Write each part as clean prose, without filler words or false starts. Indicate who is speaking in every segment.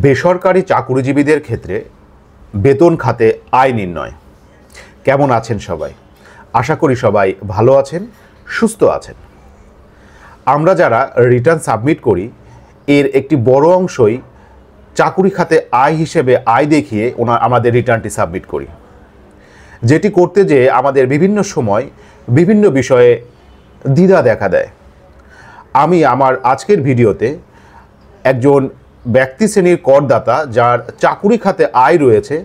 Speaker 1: বেসরকারি চাকুরিজীবীদের ক্ষেত্রে বেতন খাতে আয় নির্ণয়। কেমন আছেন সবাই? আশা করি সবাই ভালো আছেন, সুস্থ আছেন। আমরা যারা রিটার্ন সাবমিট করি এর একটি বড় অংশই চাকুরি খাতে আয় হিসেবে আয় দেখিয়ে আমাদের রিটার্নটি সাবমিট করি, যেটি করতে যেয়ে আমাদের বিভিন্ন সময় বিভিন্ন বিষয়ে দ্বিধা দেখা দেয়। আমি আমার আজকের ভিডিওতে একজন ব্যক্তি শ্রেণীর করদাতা যার চাকুরি খাতে আয় রয়েছে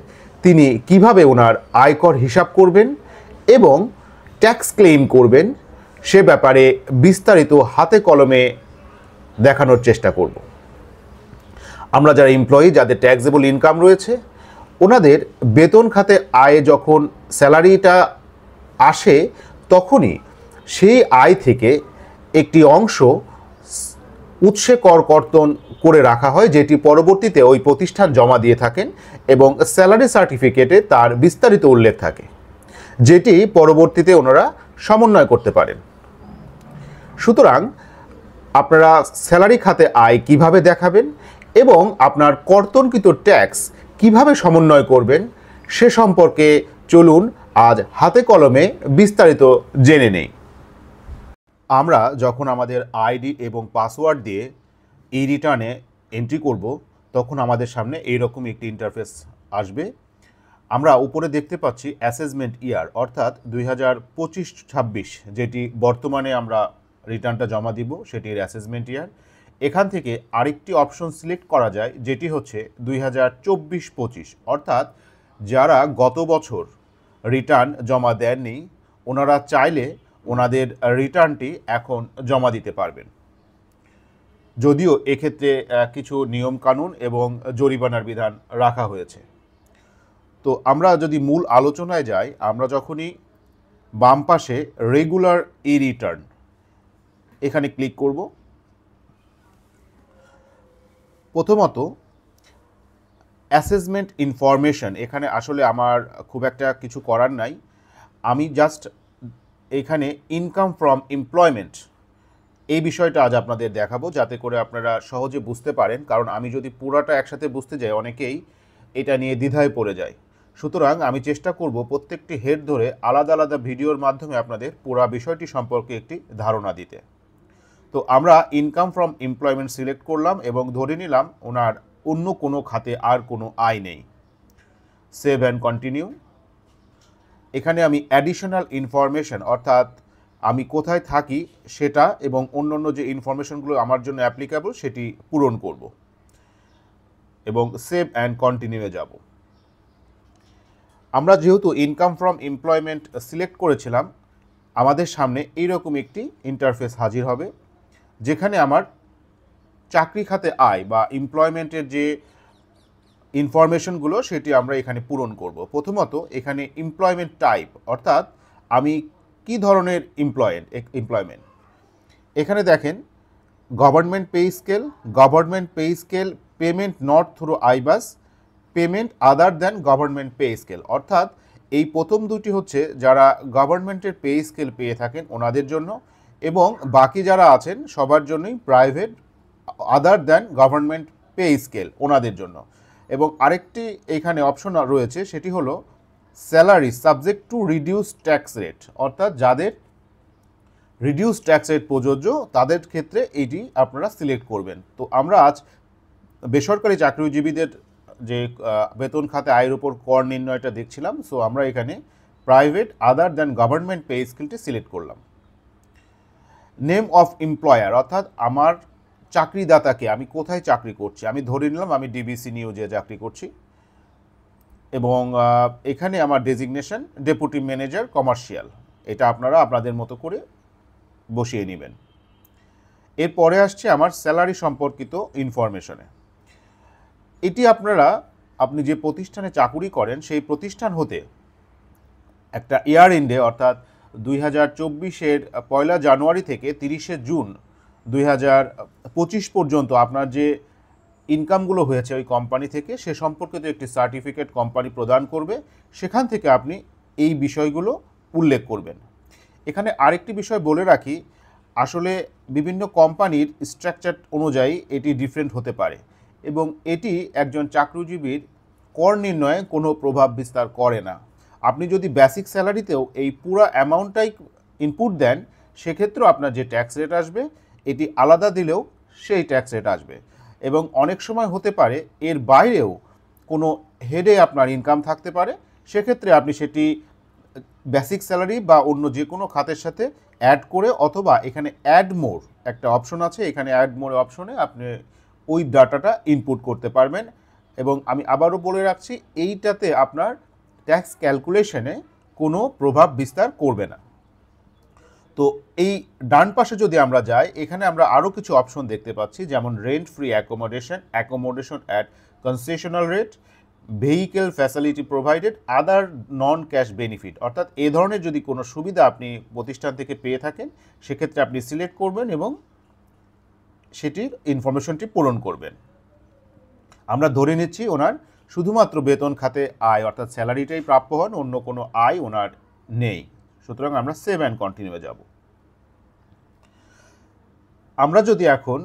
Speaker 1: তিনি কিভাবে ওনার আয়কর হিসাব করবেন এবং ট্যাক্স ক্লেইম করবেন সে ব্যাপারে বিস্তারিত হাতে কলমে দেখানোর চেষ্টা করব। আমরা যারা এমপ্লয়ি, যাদের ট্যাক্সেবল ইনকাম রয়েছে, ওনাদের বেতন খাতে আয়ে যখন স্যালারিটা আসে তখনই সেই আয় থেকে একটি অংশ উৎসে কর কর্তন করে রাখা হয়, যেটি পরবর্তীতে ওই প্রতিষ্ঠান জমা দিয়ে থাকেন এবং স্যালারি সার্টিফিকেটে তার বিস্তারিত উল্লেখ থাকে, যেটি পরবর্তীতে ওনারা সমন্বয় করতে পারেন। সুতরাং আপনারা স্যালারি খাতে আয় কিভাবে দেখাবেন এবং আপনার কর্তনকৃত ট্যাক্স কিভাবে সমন্বয় করবেন সে সম্পর্কে চলুন আজ হাতে কলমে বিস্তারিত জেনে নেই। আমরা যখন আমাদের আইডি এবং পাসওয়ার্ড দিয়ে এই রিটার্নে এন্ট্রি করব তখন আমাদের সামনে এইরকম একটি ইন্টারফেস আসবে। আমরা উপরে দেখতে পাচ্ছি অ্যাসেসমেন্ট ইয়ার, অর্থাৎ 2025-26 যেটি বর্তমানে আমরা রিটার্নটা জমা দিব সেটির অ্যাসেসমেন্ট ইয়ার। এখান থেকে আরেকটি অপশন সিলেক্ট করা যায় যেটি হচ্ছে 2024-25, অর্থাৎ যারা গত বছর রিটার্ন জমা দেননি ওনারা চাইলে ওনাদের রিটার্নটি এখন জমা দিতে পারবেন, যদিও এক্ষেত্রে কিছু নিয়মকানুন এবং জরিমানার বিধান রাখা হয়েছে। তো আমরা যদি মূল আলোচনায় যাই, আমরা যখনই বাম পাশে রেগুলার ই রিটার্ন এখানে ক্লিক করব, প্রথমত অ্যাসেসমেন্ট ইনফরমেশন, এখানে আসলে আমার খুব একটা কিছু করার নাই। আমি জাস্ট এখানে ইনকাম ফ্রম এমপ্লয়মেন্ট এই বিষয়টা আজ আপনাদের দেখাবো, যাতে করে আপনারা সহজে বুঝতে পারেন, কারণ আমি যদি পুরাটা একসাথে বুঝতে যাই অনেকেই এটা নিয়ে দ্বিধায় পড়ে যায়। সুতরাং আমি চেষ্টা করব প্রত্যেকটি হেড ধরে আলাদা আলাদা ভিডিওর মাধ্যমে আপনাদের পুরা বিষয়টি সম্পর্কে একটি ধারণা দিতে। তো আমরা ইনকাম ফ্রম এমপ্লয়মেন্ট সিলেক্ট করলাম এবং ধরে নিলাম ওনার অন্য কোনো খাতে আর কোনো আয় নেই। Save and continue. এখানে আমি অ্যাডিশনাল ইনফরমেশন, অর্থাৎ আমি কোথায় থাকি সেটা এবং অন্যান্য যে ইনফরমেশনগুলো আমার জন্য অ্যাপ্লিকেবল সেটি পূরণ করব এবং সেভ অ্যান্ড কন্টিনিউয়ে যাব। আমরা যেহেতু ইনকাম ফ্রম এমপ্লয়মেন্ট সিলেক্ট করেছিলাম, আমাদের সামনে এইরকম একটি ইন্টারফেস হাজির হবে, যেখানে আমার চাকরি খাতে আয় বা এমপ্লয়মেন্টের যে ইনফরমেশনগুলো সেটি আমরা এখানে পূরণ করব। প্রথমত এখানে এমপ্লয়মেন্ট টাইপ, অর্থাৎ আমি কি ধরনের এমপ্লয়মেন্ট। এখানে দেখেন government pay scale, payment not through আইবাস, payment other than government pay scale, অর্থাৎ এই প্রথম দুটি হচ্ছে যারা গভর্নমেন্টের পে স্কেল পেয়ে থাকেন ওনাদের জন্য, এবং বাকি যারা আছেন সবার জন্যই private other than government pay scale ওনাদের জন্য। এবং আরেকটি এইখানে অপশন রয়েছে, সেটি হলো salary subject to reduce tax rate, অর্থাৎ যাদের রিডিউস ট্যাক্স রেট প্রযোজ্য তাদের ক্ষেত্রে এটি আপনারা সিলেক্ট করবেন। তো আমরা আজ বেসরকারি চাকরিজীবীদের যে বেতন খাতে আয়ের উপর কর নির্ণয়টা দেখছিলাম, সো আমরা এখানে private other than government pay স্কেলটি সিলেক্ট করলাম। নেম অফ এমপ্লয়ার, অর্থাৎ আমার চাকরিদাতাকে, আমি কোথায় চাকরি করছি, আমি ধরে নিলাম আমি ডিবিসি নিউজে চাকরি করছি এবং এখানে আমার ডেজিগনেশন ডেপুটি ম্যানেজার কমার্শিয়াল, এটা আপনারা আপনাদের মতো করে বসিয়ে নেবেন। এরপরে আসছে আমার স্যালারি সম্পর্কিত ইনফরমেশনে। এটি আপনি যে প্রতিষ্ঠানে চাকুরি করেন সেই প্রতিষ্ঠান হতে একটা ইয়ার এন্ডে, অর্থাৎ 2024-এর 1 জানুয়ারি থেকে 30 জুন 2025 পর্যন্ত আপনার যে ইনকামগুলো হয়েছে ওই কোম্পানি থেকে সে সম্পর্কিত একটি সার্টিফিকেট কোম্পানি প্রদান করবে, সেখান থেকে আপনি এই বিষয়গুলো উল্লেখ করবেন। এখানে আরেকটি বিষয় বলে রাখি, আসলে বিভিন্ন কোম্পানির স্ট্রাকচার অনুযায়ী এটি ডিফারেন্ট হতে পারে। এবং এটি একজন চাকরিজীবীর কর নির্ণয়ে কোনো প্রভাব বিস্তার করে না। আপনি যদি বেসিক স্যালারিতেও এই পুরো অ্যামাউন্টটাই ইনপুট দেন, সেক্ষেত্রেও আপনার যে ট্যাক্স রেট আসবে এটি আলাদা দিলেও সেই ট্যাক্স রেট আসবে। এবং অনেক সময় হতে পারে এর বাইরেও কোনো হেডে আপনার ইনকাম থাকতে পারে, সেক্ষেত্রে আপনি সেটি বেসিক স্যালারি বা অন্য যে কোনো খাতের সাথে অ্যাড করে, অথবা এখানে অ্যাড মোর একটা অপশন আছে, এখানে অ্যাড মোর অপশনে আপনি ওই ডাটাটা ইনপুট করতে পারবেন। এবং আমি আবারও বলে রাখছি, এইটাতে আপনার ট্যাক্স ক্যালকুলেশনে কোনো প্রভাব বিস্তার করবে না। তো এই ডান পাশে যদি আমরা যাই, এখানে আমরা আরও কিছু অপশন দেখতে পাচ্ছি, যেমন rent free accommodation, accommodation at concessional rate, vehicle facility provided, other non cash benefit. অর্থাৎ এ ধরনের যদি কোনো সুবিধা আপনি প্রতিষ্ঠান থেকে পেয়ে থাকেন, সেক্ষেত্রে আপনি সিলেক্ট করবেন এবং সেটির ইনফরমেশনটি পূরণ করবেন। আমরা ধরে নিচ্ছি ওনার শুধুমাত্র বেতন খাতে আয় অর্থাৎ স্যালারিটাই প্রাপ্য হন, অন্য কোনো আয় ওনার নেই। সুতরাং আমরা সেভ অ্যান্ড কন্টিনিউয়ে যাব। আমরা যদি এখন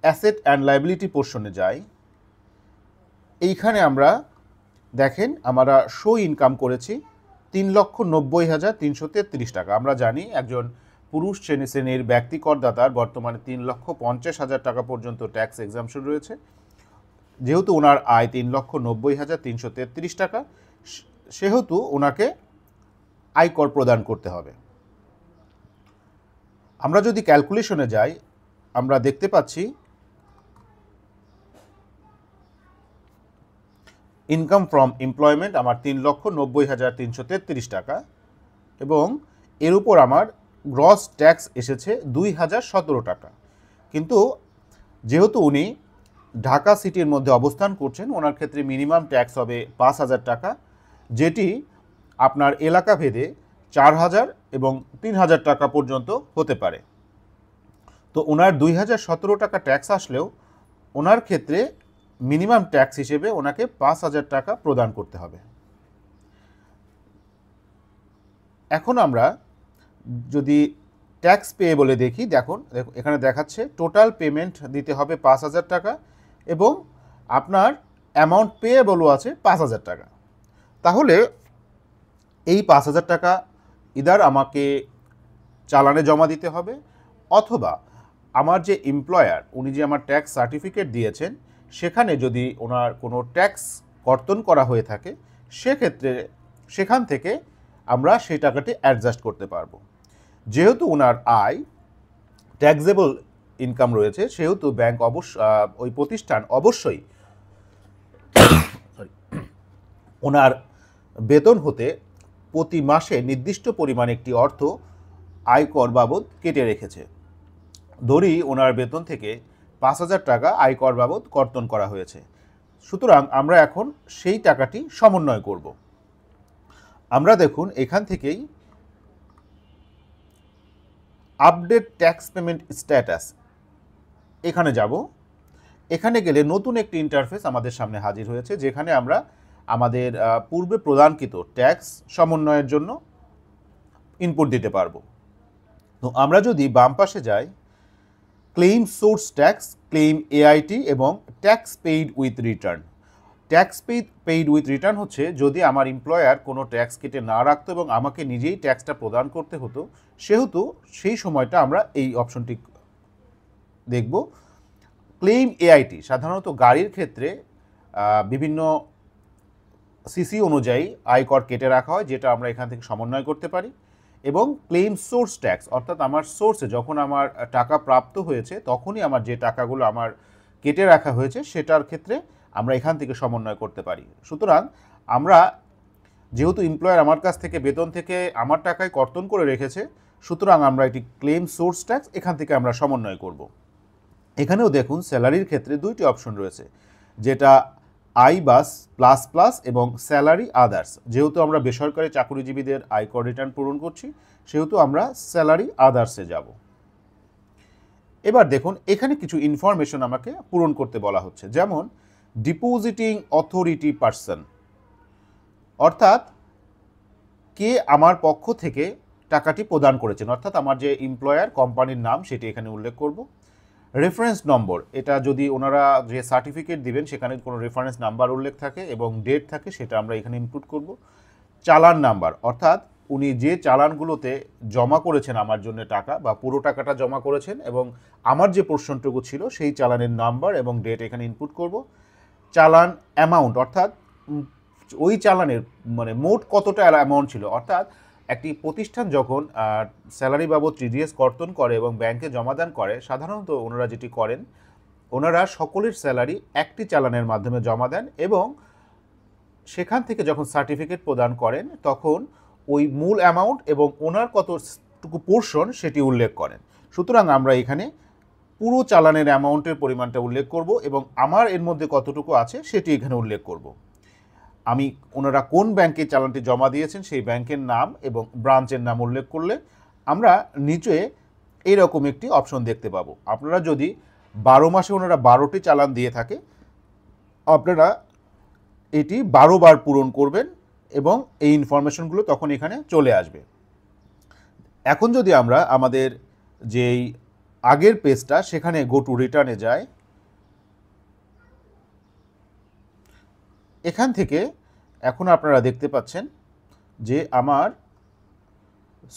Speaker 1: অ্যাসেট অ্যান্ড লায়াবিলিটি পোর্শনে যাই, এইখানে আমরা দেখেন আমরা শো ইনকাম করেছি 3,90,333 টাকা। আমরা জানি একজন পুরুষ শ্রেণীর ব্যক্তি করদাতার বর্তমানে 3,50,000 টাকা পর্যন্ত ট্যাক্স এক্সাম্পশন রয়েছে। যেহেতু ওনার আয় 3,90,333 টাকা, সেহেতু ওনাকে আয়কর প্রদান করতে হবে। আমরা যদি ক্যালকুলেশনে যাই, আমরা দেখতে পাচ্ছি ইনকাম ফ্রম এমপ্লয়মেন্ট আমার 3,90,333 টাকা, এবং এর উপর আমার গ্রস ট্যাক্স এসেছে 2,017 টাকা। কিন্তু যেহেতু উনি ঢাকা সিটির মধ্যে অবস্থান করছেন, ওনার ক্ষেত্রে মিনিমাম ট্যাক্স হবে 5,000 টাকা, যেটি আপনার এলাকা ভেদে 4,000 এবং 3,000 টাকা পর্যন্ত হতে পারে। তো ওনার 2,017 টাকা ট্যাক্স আসলেও ওনার ক্ষেত্রে মিনিমাম ট্যাক্স হিসেবে ওনাকে 5,000 টাকা প্রদান করতে হবে। এখন আমরা যদি ট্যাক্স পে বলে দেখি, দেখুন এখানে দেখাচ্ছে টোটাল পেমেন্ট দিতে হবে 5,000 টাকা, এবং আপনার অ্যামাউন্ট পেয়েবলও আছে 5,000 টাকা। তাহলে এই 5,000 টাকা ইদার আমাকে চালানে জমা দিতে হবে, অথবা আমার যে এমপ্লয়ার উনি যে আমার ট্যাক্স সার্টিফিকেট দিয়েছেন, সেখানে যদি ওনার কোনো ট্যাক্স কর্তন করা হয়ে থাকে, সেক্ষেত্রে সেখান থেকে আমরা সেই টাকাটি অ্যাডজাস্ট করতে পারবো। যেহেতু ওনার আয় ট্যাক্সেবল ইনকাম রয়েছে, সেহেতু ব্যাংক ওই প্রতিষ্ঠান অবশ্যই ওনার বেতন হতে প্রতি মাসে নির্দিষ্ট পরিমাণ একটি অর্থ আয়কর বাবদ কেটে রেখেছে। ধরি ওনার বেতন থেকে 5,000 টাকা আয়কর বাবদ কর্তন করা হয়েছে। সুতরাং আমরা এখন সেই টাকাটি সমন্বয় করব। আমরা দেখুন এখান থেকেই আপডেট ট্যাক্স পেমেন্ট স্ট্যাটাস এখানে যাব। এখানে গেলে নতুন একটি ইন্টারফেস আমাদের সামনে হাজির হয়েছে, যেখানে আমরা আমাদের পূর্বে প্রদানকৃত ট্যাক্স সমন্বয়ের জন্য ইনপুট দিতে পারবো। তো আমরা যদি বাম পাশে যাই, claim source tax, claim AIT এবং tax paid with return. Tax paid with return হচ্ছে যদি আমার এমপ্লয়ার কোনো ট্যাক্স কেটে না রাখতো এবং আমাকে নিজেই ট্যাক্সটা প্রদান করতে হতো, সেহেতু সেই সময়টা আমরা এই অপশনটি দেখব। ক্লেইম এআইটি সাধারণত গাড়ির ক্ষেত্রে বিভিন্ন সিসি অনুযায়ী আয়কর কেটে রাখা হয়, যেটা আমরা এখান থেকে সমন্বয় করতে পারি। এবং ক্লেইম সোর্স ট্যাক্স অর্থাৎ আমার সোর্সে যখন আমার টাকা প্রাপ্ত হয়েছে, তখনই আমার যে টাকাগুলো আমার কেটে রাখা হয়েছে সেটার ক্ষেত্রে আমরা এখান থেকে সমন্বয় করতে পারি। সুতরাং আমরা যেহেতু এমপ্লয়ার আমার কাছ থেকে বেতন থেকে আমার টাকায় কর্তন করে রেখেছে, সুতরাং আমরা এটি ক্লেইম সোর্স ট্যাক্স এখান থেকে আমরা সমন্বয় করব। এখানেও দেখুন স্যালারির ক্ষেত্রে দুইটি অপশন রয়েছে, যেটা আই বাস প্লাস প্লাস এবং স্যালারি আদার্স। যেহেতু আমরা বেসরকারি চাকরিজীবীদের আয়কর রিটার্ন পূরণ করছি, সেহেতু আমরা স্যালারি আদার্সে যাব। এবার দেখুন এখানে কিছু ইনফরমেশন আমাকে পূরণ করতে বলা হচ্ছে, যেমন ডিপোজিটিং অথরিটি পার্সন, অর্থাৎ কে আমার পক্ষ থেকে টাকাটি প্রদান করেছেন, অর্থাৎ আমার যে এমপ্লয়ার কোম্পানির নাম সেটি এখানে উল্লেখ করব। রেফারেন্স নম্বর, এটা যদি ওনারা যে সার্টিফিকেট দিবেন সেখানে কোনো রেফারেন্স নাম্বার উল্লেখ থাকে এবং ডেট থাকে, সেটা আমরা এখানে ইনপুট করব। চালান নাম্বার, অর্থাৎ উনি যে চালানগুলোতে জমা করেছেন আমার জন্য টাকা বা পুরো টাকাটা জমা করেছেন এবং আমার যে পোর্শনটুকু ছিল সেই চালানের নাম্বার এবং ডেট এখানে ইনপুট করব। চালান অ্যামাউন্ট, অর্থাৎ ওই চালানের মানে মোট কতটা অ্যামাউন্ট ছিল, অর্থাৎ একটি প্রতিষ্ঠান যখন স্যালারি বাবদ টিডিএস কর্তন করে এবং ব্যাংকে জমাদান করে, সাধারণত ওনারা যেটি করেন, ওনারা সকলের স্যালারি একটি চালানের মাধ্যমে জমা দেন এবং সেখান থেকে যখন সার্টিফিকেট প্রদান করেন তখন ওই মূল অ্যামাউন্ট এবং ওনার কতটুকু পোর্শন সেটি উল্লেখ করেন। সুতরাং আমরা এখানে পুরো চালানের অ্যামাউন্টের পরিমাণটা উল্লেখ করব এবং আমার এর মধ্যে কতটুকু আছে সেটি এখানে উল্লেখ করব। আমি ওনারা কোন ব্যাংকে চালানটি জমা দিয়েছেন সেই ব্যাংকের নাম এবং ব্রাঞ্চের নাম উল্লেখ করলে আমরা নিচে এইরকম একটি অপশন দেখতে পাবো। আপনারা যদি 12 মাসে ওনারা 12টি চালান দিয়ে থাকে, আপনারা এটি 12 বার পূরণ করবেন এবং এই ইনফরমেশনগুলো তখন এখানে চলে আসবে। এখন যদি আমরা আমাদের যেই আগের পেজটা সেখানে গো টু রিটার্নে যাই, এখান থেকে এখন আপনারা দেখতে পাচ্ছেন যে আমার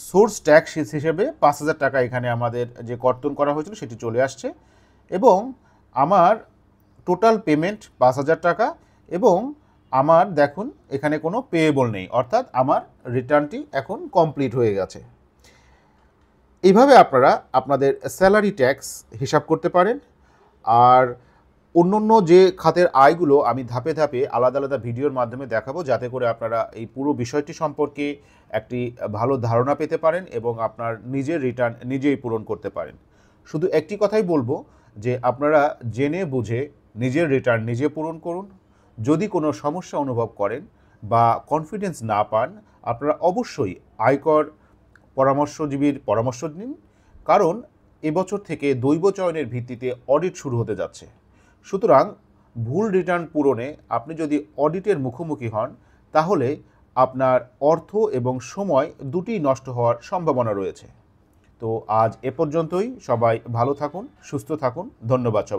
Speaker 1: সোর্স ট্যাক্স হিসেবে 5,000 টাকা এখানে আমাদের যে কর্তন করা হয়েছিল সেটি চলে আসছে এবং আমার টোটাল পেমেন্ট 5,000 টাকা এবং আমার দেখুন এখানে কোনো পেয়েবল নেই, অর্থাৎ আমার রিটার্নটি এখন কমপ্লিট হয়ে গেছে। এইভাবে আপনারা আপনাদের স্যালারি ট্যাক্স হিসাব করতে পারেন। আর অন্য যে খাতের আয়গুলো আমি ধাপে ধাপে আলাদা আলাদা ভিডিওর মাধ্যমে দেখাবো, যাতে করে আপনারা এই পুরো বিষয়টি সম্পর্কে একটি ভালো ধারণা পেতে পারেন এবং আপনার নিজের রিটার্ন নিজেই পূরণ করতে পারেন। শুধু একটি কথাই বলবো যে আপনারা জেনে বুঝে নিজের রিটার্ন নিজে পূরণ করুন। যদি কোনো সমস্যা অনুভব করেন বা কনফিডেন্স না পান, আপনারা অবশ্যই আয়কর পরামর্শজীবীর পরামর্শ নিন, কারণ এবছর থেকে দৈব চয়নের ভিত্তিতে অডিট শুরু হতে যাচ্ছে। সুতরাং ভুল রিটার্ন পূরণে আপনি যদি অডিটের মুখোমুখি হন, তাহলে আপনার অর্থ এবং সময় দুটিই নষ্ট হওয়ার সম্ভাবনা রয়েছে। তো আজ এ পর্যন্তই। সবাই ভালো থাকুন, সুস্থ থাকুন। ধন্যবাদ সবাই।